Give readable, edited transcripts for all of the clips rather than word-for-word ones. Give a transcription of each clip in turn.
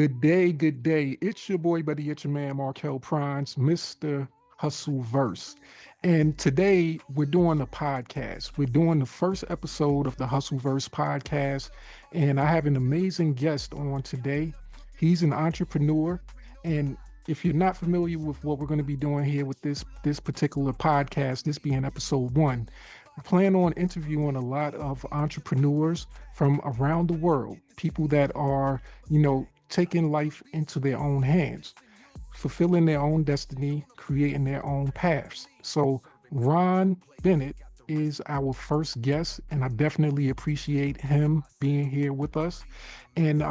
Good day, good day. It's your boy, buddy, it's your man, Markel Prines, Mr. Hustleverse. And today we're doing a podcast. We're doing the first episode of the Hustleverse podcast. And I have an amazing guest on today. He's an entrepreneur. And if you're not familiar with what we're going to be doing here with this particular podcast, this being episode one, we plan on interviewing a lot of entrepreneurs from around the world, people that are, taking life into their own hands, fulfilling their own destiny, creating their own paths. So, Ron Bennett is our first guest, and I definitely appreciate him being here with us. And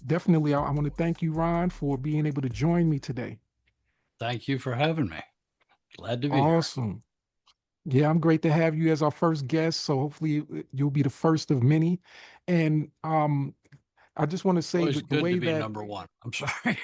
definitely, I want to thank you, Ron, for being able to join me today. Thank you for having me. Glad to be here. Awesome. Yeah, I'm great to have you as our first guest. So hopefully you'll be the first of many. And I just want to It's say always that the good to way be that number one. I'm sorry.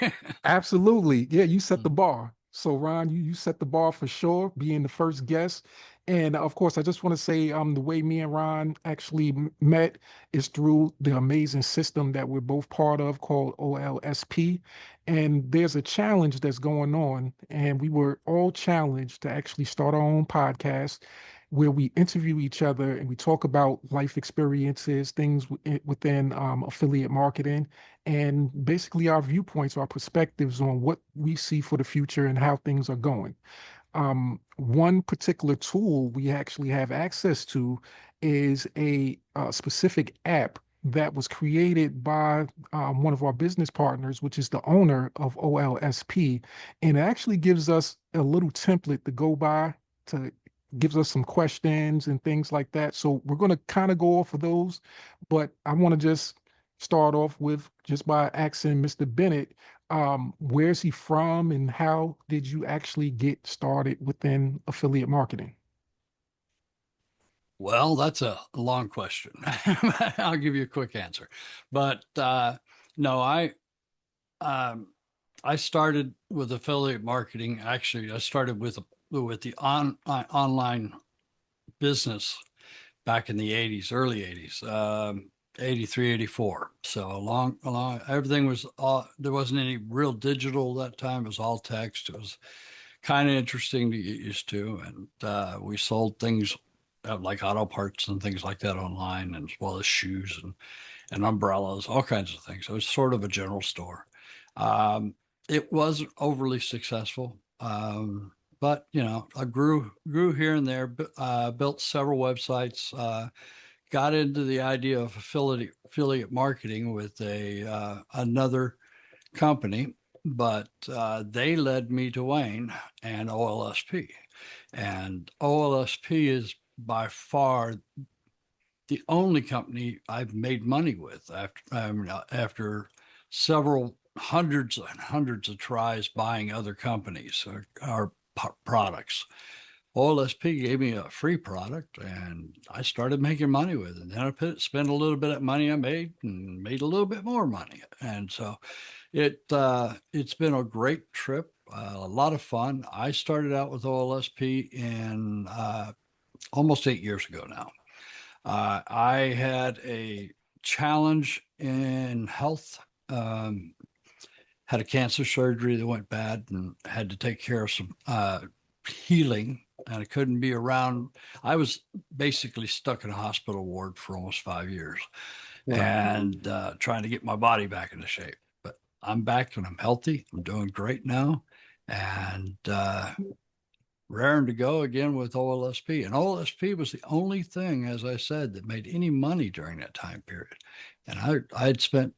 absolutely. Yeah, you set the Mm. bar. So Ron, you set the bar for sure, being the first guest. And of course, I just want to say the way me and Ron actually met is through the amazing system that we're both part of called OLSP. And there's a challenge that's going on, and we were all challenged to actually start our own podcast where we interview each other and we talk about life experiences, things within affiliate marketing, and basically our viewpoints, our perspectives on what we see for the future and how things are going. One particular tool we actually have access to is a specific app that was created by one of our business partners, which is the owner of OLSP, and it actually gives us a little template to go by to gives us some questions and things like that. So we're going to kind of go off of those, but I want to just start off with just by asking Mr. Bennett, where's he from and how did you actually get started within affiliate marketing? Well, that's a long question. I'll give you a quick answer. But no, um, I started with affiliate marketing. Actually, I started with the online business back in the 80s, early 80s, 83, 84. So everything was there wasn't any real digital at that time. It was all text. It was kind of interesting to get used to. And we sold things like auto parts and things like that online, and as well as shoes and umbrellas, all kinds of things. So it was sort of a general store. Um, it wasn't overly successful. But I grew here and there, built several websites, got into the idea of affiliate marketing with a another company, but they led me to Wayne and OLSP. And OLSP is by far the only company I've made money with after several hundreds and hundreds of tries buying other companies or products. OLSP gave me a free product and I started making money with it. And then I spent a little bit of money I made and made a little bit more money. And so it's been a great trip, a lot of fun. I started out with OLSP in almost 8 years ago now. I had a challenge in health. Had a cancer surgery that went bad and had to take care of some healing, and I couldn't be around. I was basically stuck in a hospital ward for almost 5 years Wow. and trying to get my body back into shape. But I'm back and I'm healthy. I'm doing great now. And raring to go again with OLSP. And OLSP was the only thing, as I said, that made any money during that time period. And I had spent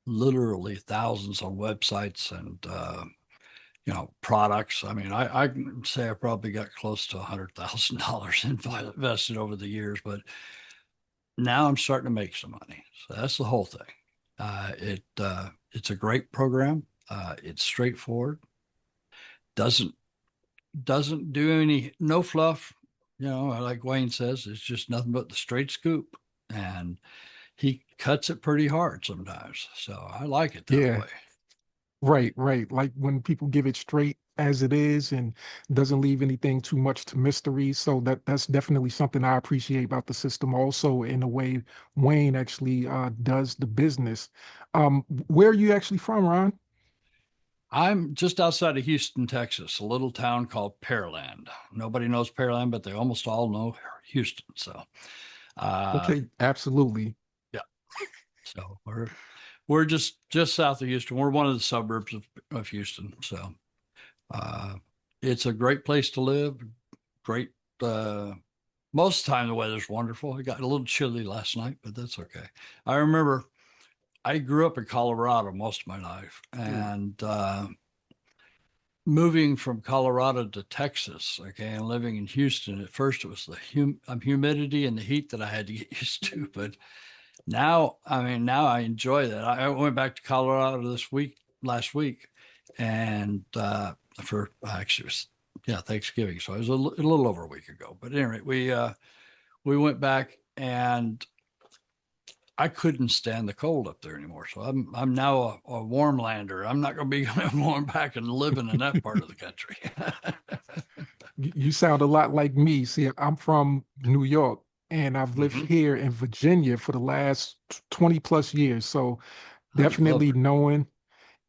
literally thousands on websites and products. I mean, I can say I probably got close to $100,000 invested over the years, but now I'm starting to make some money. So that's the whole thing. It's a great program. It's straightforward. Doesn't doesn't do any no fluff. Like Wayne says, it's just nothing but the straight scoop, and he cuts it pretty hard sometimes. So I like it that Yeah. way. Right, right. Like when people give it straight as it is and doesn't leave anything too much to mystery. So that's definitely something I appreciate about the system also in the way Wayne actually does the business. Where are you actually from, Ron? I'm just outside of Houston, Texas, a little town called Pearland. Nobody knows Pearland, but they almost all know Houston. So, uh, Okay, absolutely. yeah. So we're just south of Houston. We're one of the suburbs of Houston. So uh, it's a great place to live. Great. Uh, Most of the time the weather's wonderful. It got a little chilly last night, but that's okay. I remember I grew up in Colorado most of my life, Mm. and moving from Colorado to Texas, okay, and living in Houston, at first it was the humidity and the heat that I had to get used to. But now, I mean, now I enjoy that. I went back to Colorado last week, and for actually, it was, yeah, Thanksgiving. So it was a little over a week ago. But anyway, we went back, and I couldn't stand the cold up there anymore. So I'm now a warm lander. I'm not going to be going back and living in that part of the country. You sound a lot like me. See, I'm from New York and I've lived Hmm. here in Virginia for the last 20 plus years. So I love definitely it. knowing,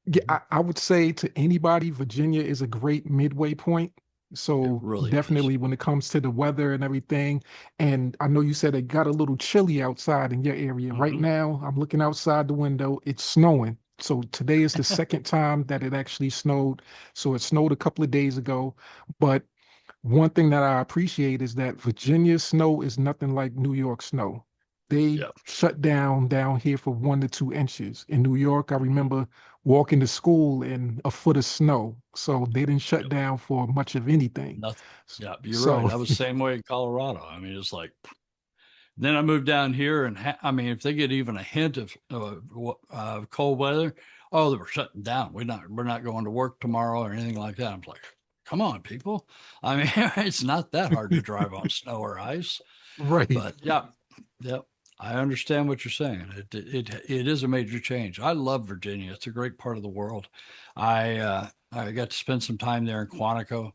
yeah, Mhm. I would say to anybody, Virginia is a great midway point. It So really is. definitely when it comes to the weather and everything. And I know you said it got a little chilly outside in your area. Right Hmm. now, I'm looking outside the window. It's snowing. So today is the second time that it actually snowed. So it snowed a couple of days ago. But one thing that I appreciate is that Virginia snow is nothing like New York snow. They Yeah. shut down here for 1 to 2 inches. In New York, I Hmm. remember walking to school in a foot of snow. So they didn't shut Yep. down for much of anything. Nothing. Yeah, you're right. So, I was the same way in Colorado. I mean, it's like, then I moved down here, and I mean, if they get even a hint of cold weather, oh, they were shutting down. We're not going to work tomorrow or anything like that. I'm like, come on, people. I mean, it's not that hard to drive on snow or ice. right. But yeah, yep, I understand what you're saying. It is a major change. I love Virginia. It's a great part of the world. I got to spend some time there in Quantico,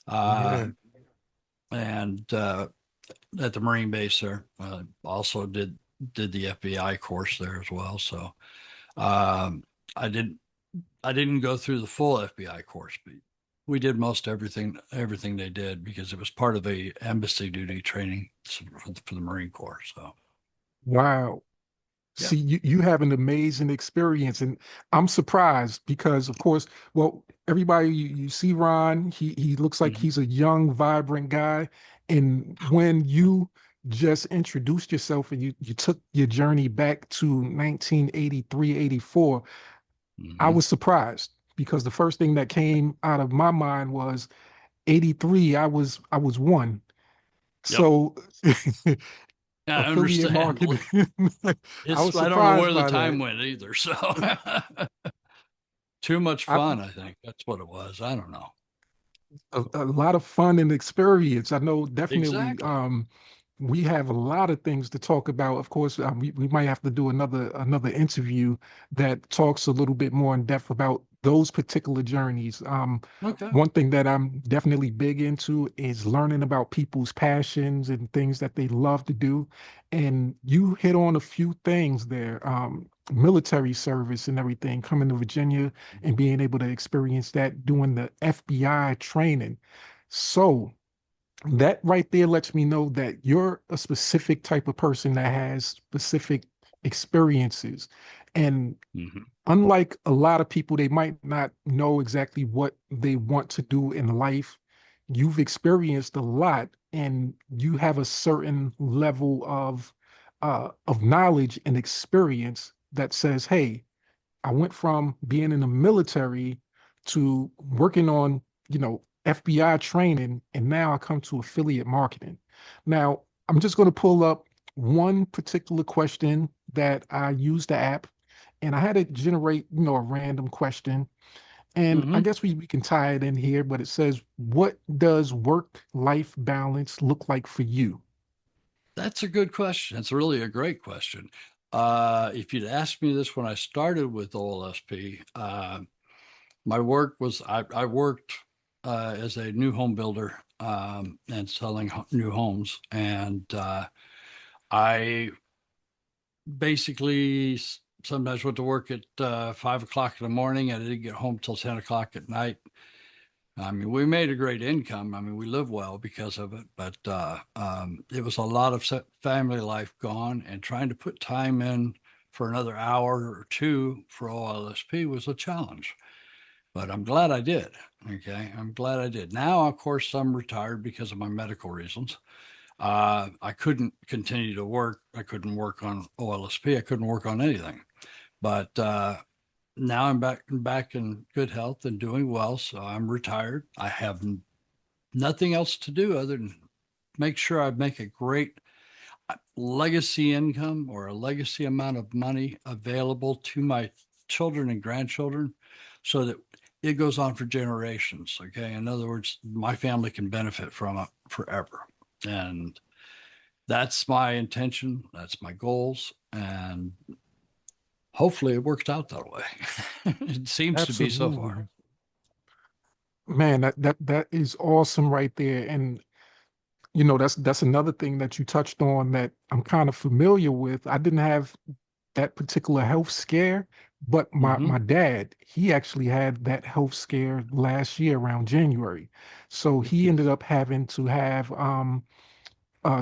uh, Yeah. and at the Marine base there. Also did the FBI course there as well. So um, I didn't I didn't go through the full FBI course, but we did most everything they did because it was part of a embassy duty training for the Marine Corps. So Wow. yeah. See, you have an amazing experience, and I'm surprised because, of course, well, everybody you see Ron, he looks like Mhm. he's a young, vibrant guy. And when you just introduced yourself and you took your journey back to 1983, 84, I Mhm. was surprised because the first thing that came out of my mind was 83, I was one. Yep. So I affiliate understand. marketing, I was I don't know surprised where the by that. time went either. So too much I, fun, I think. That's what it was. I don't know. a lot of fun and experience. I know definitely Exactly. we have a lot of things to talk about. Of course, we might have to do another interview that talks a little bit more in depth about those particular journeys. Okay. One thing that I'm definitely big into is learning about people's passions and things that they love to do. And you hit on a few things there. Military service and everything, coming to Virginia and being able to experience that doing the FBI training. So that right there lets me know that you're a specific type of person that has specific experiences. And Hmm. unlike a lot of people, they might not know exactly what they want to do in life. You've experienced a lot and you have a certain level of knowledge and experience that says, hey, I went from being in the military to working on, FBI training, and now I come to affiliate marketing. Now, I'm just going to pull up one particular question that I use the app, and I had it generate, a random question. And I Hmm. guess we can tie it in here, but it says, what does work-life balance look like for you? That's a good question. It's really a great question. If you'd asked me this when I started with OLSP, my work was I worked as a new home builder and selling new homes. And I basically sometimes went to work at 5 o'clock in the morning. I didn't get home till 10 o'clock at night. I mean, we made a great income. I mean, we live well because of it, but it was a lot of family life gone, and trying to put time in for another hour or two for OLSP was a challenge. But I'm glad I did. Okay, I'm glad I did. Now, of course, I'm retired because of my medical reasons. I couldn't continue to work. I couldn't work on OLSP. I couldn't work on anything. But now I'm back in good health and doing well. So I'm retired. I have nothing else to do other than make sure I make a great legacy income or a legacy amount of money available to my children and grandchildren so that it goes on for generations. Okay. In other words, my family can benefit from it forever. And that's my intention. That's my goals. And hopefully it works out that way. It seems to be so far. Absolutely. Man, that is awesome right there. And that's another thing that you touched on that I'm kind of familiar with. I didn't have that particular health scare, but my Mm-hmm. my dad, he actually had that health scare last year around January. So he Okay. ended up having to have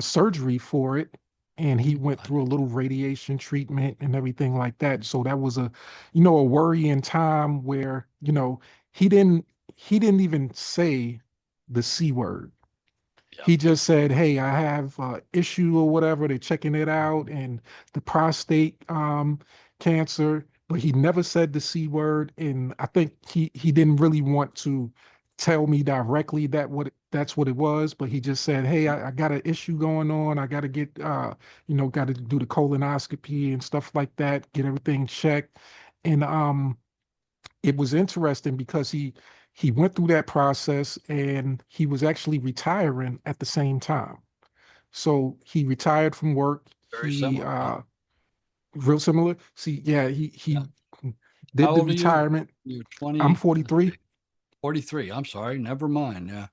surgery for it, and he went through a little radiation treatment and everything like that. So that was a worrying time where, he didn't he didn't even say the C word. Yep. He just said, "Hey, I have issue or whatever. They're checking it out, and the prostate cancer." But he never said the C word, and I think he didn't really want to tell me directly that's what it was. But he just said, "Hey, I got an issue going on. I got to get got to do the colonoscopy and stuff like that, get everything checked." And it was interesting because he went through that process, and he was actually retiring at the same time. So he retired from work. Very He similar. Huh? Real similar. See, yeah, he Yeah. did How the old are you? retirement. You're I'm 20, let's 43. see, 43. I'm sorry. Never mind. Yeah.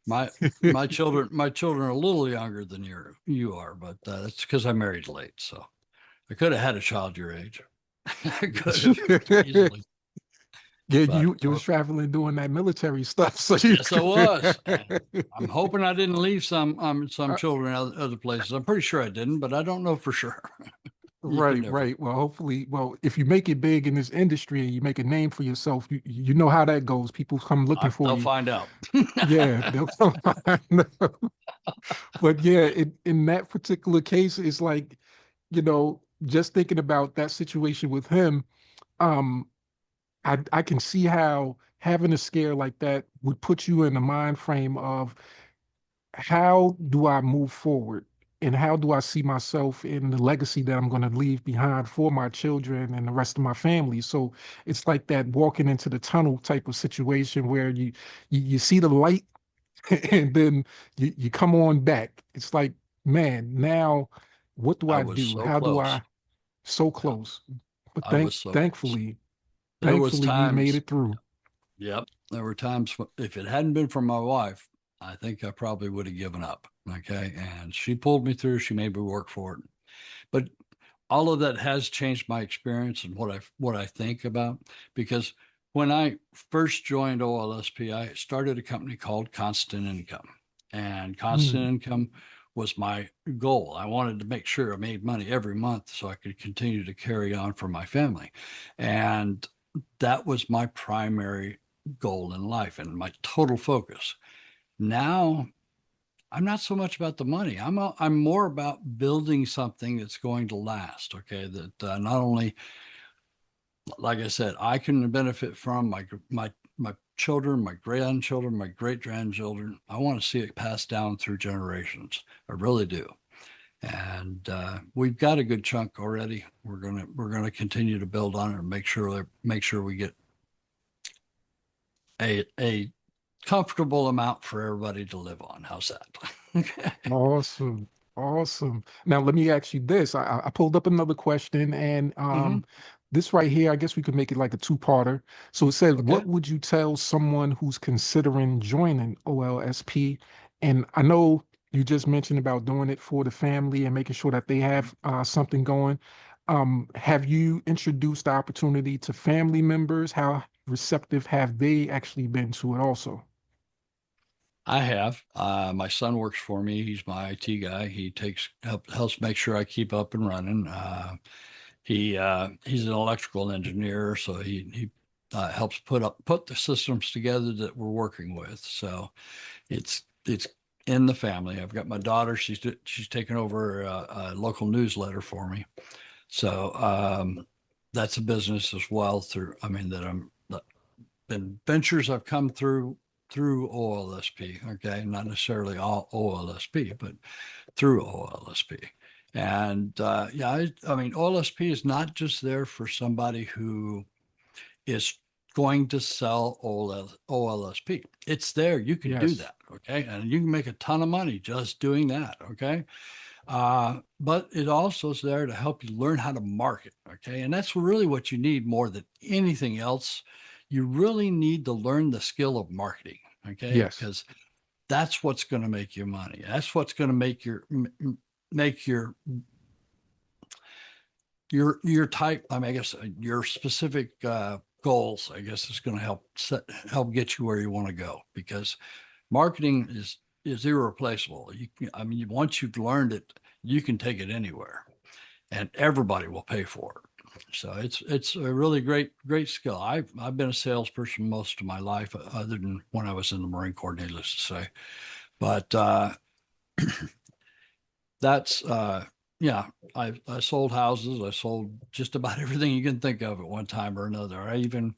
My children are a little younger than you are, but that's because I married late. So I could have had a child your age. I could have easily, Yeah, but you was traveling doing that military stuff, so you yes, I was. And could. I'm hoping I didn't leave some children other places. I'm pretty sure I didn't, but I don't know for sure. You can Right, never. right. Well, hopefully, if you make it big in this industry and you make a name for yourself, you know how that goes. People come looking for They'll you. find out. Yeah, they'll come find. But yeah, in that particular case, it's like, just thinking about that situation with him, um, I can see how having a scare like that would put you in the mind frame of how do I move forward, and how do I see myself in the legacy that I'm going to leave behind for my children and the rest of my family. So it's like that walking into the tunnel type of situation where you see the light and then you come on back. It's like, man, now what do I I was do? so How do close. I so Yeah, close? But I was so close. thankfully, There was you made times. it through. Yep. There were times if it hadn't been for my wife, I think I probably would have given up. Okay. And she pulled me through. She made me work for it. But all of that has changed my experience and what I think about, because when I first joined OLSP, I started a company called Constant Income. And Constant Mm, Income was my goal. I wanted to make sure I made money every month so I could continue to carry on for my family. And that was my primary goal in life and my total focus. Now I'm not so much about the money. I'm more about building something that's going to last. Okay, that not only, like I said, I can benefit from my children, my grandchildren, my great grandchildren. I want to see it passed down through generations. I really do. And we've got a good chunk already. We're gonna continue to build on it and make sure we get a comfortable amount for everybody to live on. How's that? Okay. awesome. Awesome. Now let me ask you this. I pulled up another question, and Hmm. this right here, I guess we could make it like a two-parter. So it said, Okay. what would you tell someone who's considering joining OLSP? And I know you just mentioned about doing it for the family and making sure that they have something going. Have you introduced the opportunity to family members? How receptive have they actually been to it also? I have. My son works for me. He's my IT guy. He helps make sure I keep up and running. He's an electrical engineer, so he helps put the systems together that we're working with. So it's in the family. I've got my daughter. She's taken over a local newsletter for me. So that's a business as well. I mean, that I'm been ventures I've come through OLSP. Okay, not necessarily all OLSP, but through OLSP. And yeah, I mean, OLSP is not just there for somebody who is going to sell OLSP. It's there. You can do Yes. that. Okay. And you can make a ton of money just doing that. Okay. But it also is there to help you learn how to market. Okay. And that's really what you need more than anything else. You really need to learn the skill of marketing. Okay. Yes. Because that's what's going to make you money. That's what's going to make your type. I mean, I guess your specific goals. I guess is going to help get you where you want to go, because marketing is irreplaceable. I mean, once you've learned it, you can take it anywhere, and everybody will pay for it. So it's a really great skill. I've been a salesperson most of my life, other than when I was in the Marine Corps, needless to say. But that's yeah. I sold houses. I sold just about everything you can think of at one time or another. I even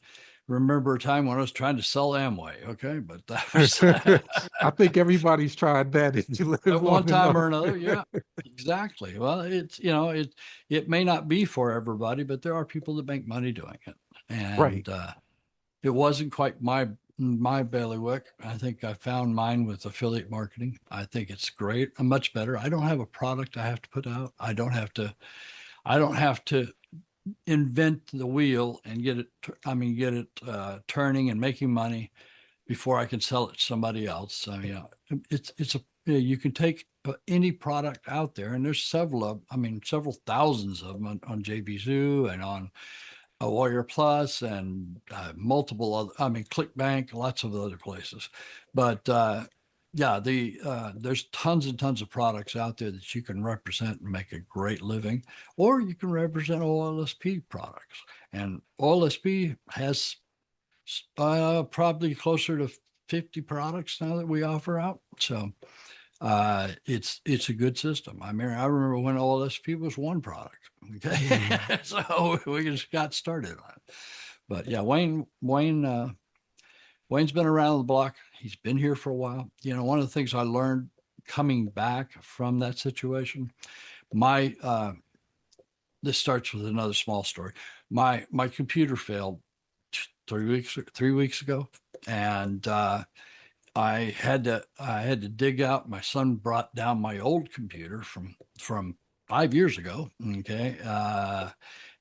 remember a time when I was trying to sell Amway. Okay, but that was I think everybody's tried that if you live at one long time enough. or another. Yeah, exactly. Well, it may not be for everybody, but there are people that make money doing it, Right. and it wasn't quite my bailiwick. I think I found mine with affiliate marketing. I think it's great. I'm much better. I don't have a product I have to put out. I don't have to invent the wheel and get it turning and making money before I can sell it to somebody else. I mean, you can take any product out there, and there's several thousands of them on JB Zoo and on a Warrior Plus and multiple other, I mean, ClickBank, lots of other places. But yeah, there's tons and tons of products out there that you can represent and make a great living, or you can represent OLSP products. And OLSP has probably closer to 50 products now that we offer out. So it's a good system. I mean, I remember when OLSP was one product. Okay, Mm. so we just got started on it. But yeah, Wayne's been around the block. He's been here for a while. You know, one of the things I learned coming back from that situation, my this starts with another small story. My computer failed 3 weeks ago, and I had to dig out. My son brought down my old computer from 5 years ago. Okay,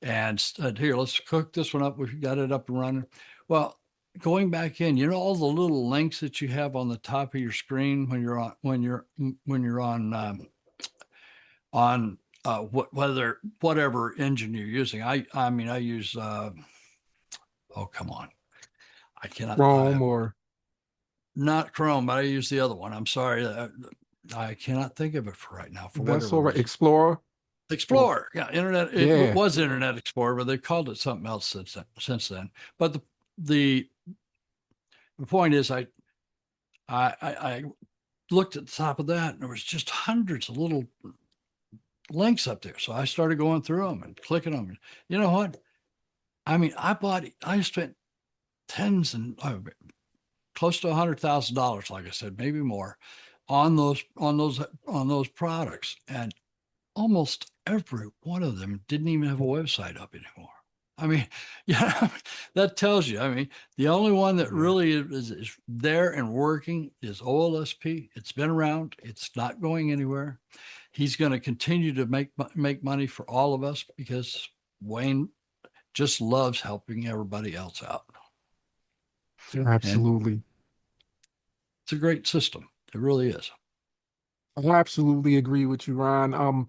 and said, "Here, let's cook this one up. We've got it up and running." Well, going back in, all the little links that you have on the top of your screen when you're on whatever engine you're using. I mean, I use oh, come on, I cannot. Chrome or Not Chrome, but I use the other one. I'm sorry. I cannot think of it for right now for that's whatever all right. reason. Explorer. Or Explorer. Yeah, Internet. It yeah. was Internet Explorer, but they called it something else since then. But the the point is, I looked at the top of that, and there was just hundreds of little links up there. So I started going through them and clicking them. And you know what? I mean, I spent tens and close to $100,000, like I said, maybe more, on those products, and almost every one of them didn't even have a website up anymore. I mean, yeah, that tells you. I mean, the only one that Yeah. really is there and working is OLSP. It's been around. It's not going anywhere. He's going to continue to make money for all of us because Wayne just loves helping everybody else out. And Absolutely. it's a great system. It really is. I absolutely agree with you, Ron.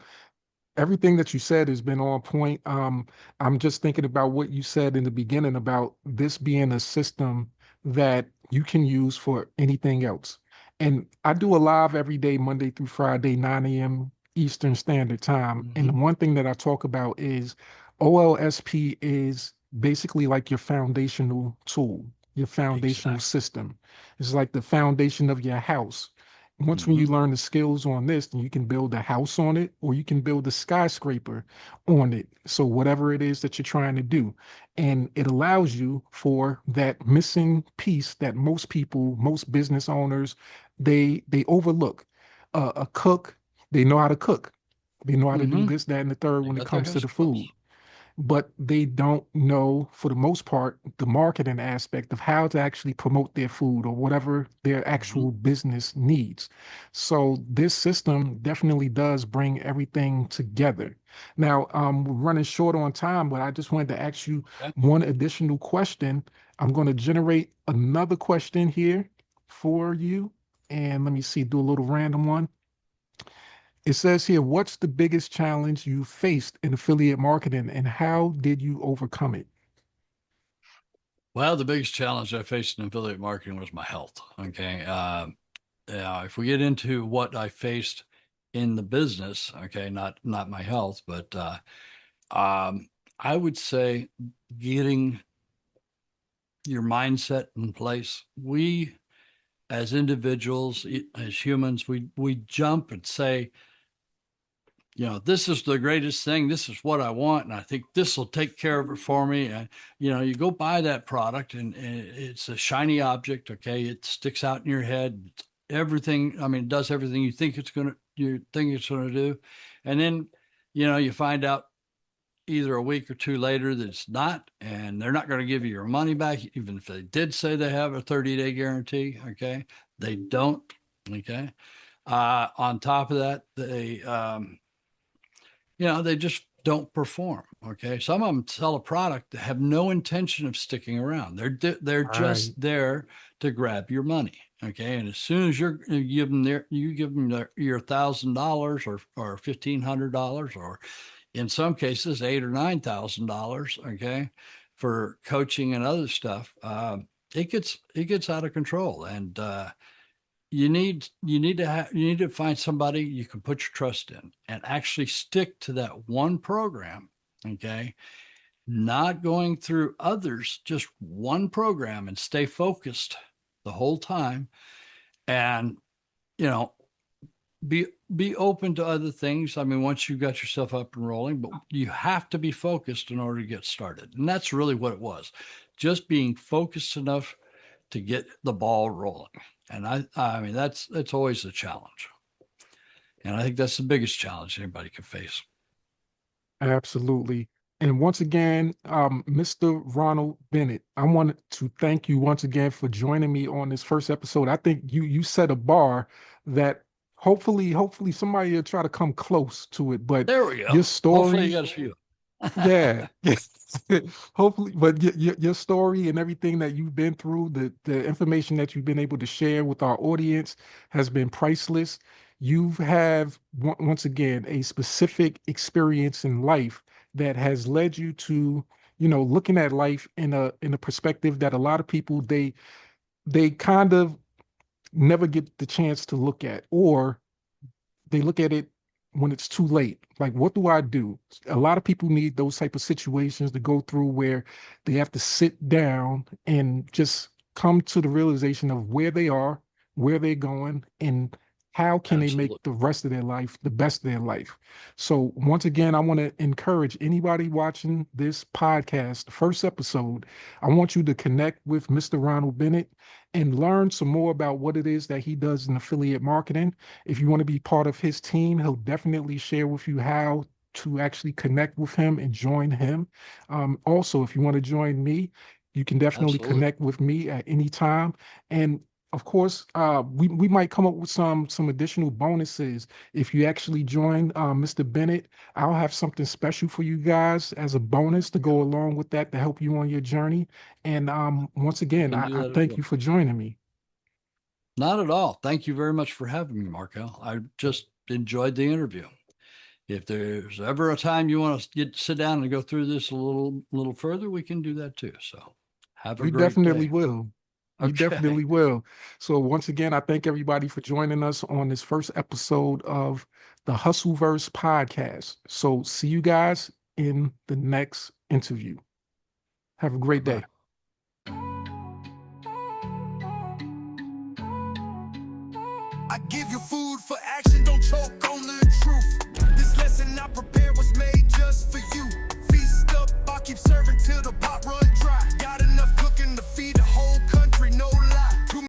Everything that you said has been on point. I'm just thinking about what you said in the beginning about this being a system that you can use for anything else. And I do a live every day, Monday through Friday, 9 a.m. Eastern Standard Time. And the Mm-hmm. one thing that I talk about is OLSP is basically like your foundational tool, your foundational Exactly. system. It's like the foundation of your house. Once when you Mm-hmm. learn the skills on this, then you can build a house on it or you can build a skyscraper on it. So whatever it is that you're trying to do. And it allows you for that missing piece that most people, most business owners, they overlook. A cook, they know how to cook. They know how to do Mm-hmm. this, that, and the third They when it got their comes to the food, skills. but they don't know, for the most part, the marketing aspect of how to actually promote their food or whatever their Mm-hmm. actual business needs. So this system definitely does bring everything together. Now, we're running short on time, but I just wanted to ask you Okay. one additional question. I'm going to generate another question here for you. And let me see, do a little random one. It says here, what's the biggest challenge you faced in affiliate marketing and how did you overcome it? Well, the biggest challenge I faced in affiliate marketing was my health. Okay. Yeah, if we get into what I faced in the business, okay, not my health, but um, I would say getting your mindset in place. We as individuals, as humans, we jump and say, this is the greatest thing. This is what I want, and I think this will take care of it for me. And you go buy that product, and it's a shiny object. Okay, it sticks out in your head. Everything. I mean, it does everything you think it's gonna do, and then you find out either a week or two later that it's not, and they're not going to give you your money back, even if they did say they have a 30-day guarantee. Okay, they don't. Okay. On top of that, they just don't perform. Okay, some of them sell a product that have no intention of sticking around. They're All right. just there to grab your money. Okay, and as soon as you give them your $1,000 or $1,500, or in some cases $8,000 or $9,000. Okay, for coaching and other stuff, it gets out of control, and you need to find somebody you can put your trust in and actually stick to that one program. Okay, not going through others, just one program, and stay focused the whole time, and you know be be open to other things. I mean, once you've got yourself up and rolling, but you have to be focused in order to get started, and that's really what it was, just being focused enough to get the ball rolling. And I mean, that's always a challenge. And I think that's the biggest challenge anybody can face. Absolutely. And once again, Mr. Ronald Bennett, I wanted to thank you once again for joining me on this first episode. I think you set a bar that hopefully somebody will try to come close to it. But There we go. your Hopefully you story, got a few. yeah, yes. Hopefully, but your story and everything that you've been through, the information that you've been able to share with our audience has been priceless. You have once again a specific experience in life that has led you to, looking at life in a perspective that a lot of people they kind of never get the chance to look at, or they look at it when it's too late. Like, what do I do? A lot of people need those type of situations to go through where they have to sit down and just come to the realization of where they are, where they're going, and how can they make Absolutely. the rest of their life the best of their life. So once again, I want to encourage anybody watching this podcast, the first episode, I want you to connect with Mr. Ronald Bennett and learn some more about what it is that he does in affiliate marketing. If you want to be part of his team, he'll definitely share with you how to actually connect with him and join him. Also, if you want to join me, you can definitely Absolutely. connect with me at any time. And of course, we might come up with some additional bonuses if you actually join Mr. Bennett. I'll have something special for you guys as a bonus to go along with that to help you on your journey. And once We again, can do I that as thank well. you for joining me. Not at all. Thank you very much for having me, Markel. I just enjoyed the interview. If there's ever a time you want to sit down and go through this a little further, we can do that too. So have a We great definitely day. will. We Okay. definitely will. So once again, I thank everybody for joining us on this first episode of the Hustleverse podcast. So see you guys in the next interview. Have a great Bye-bye. day. I give you food for action, don't choke on the truth. This lesson I prepare.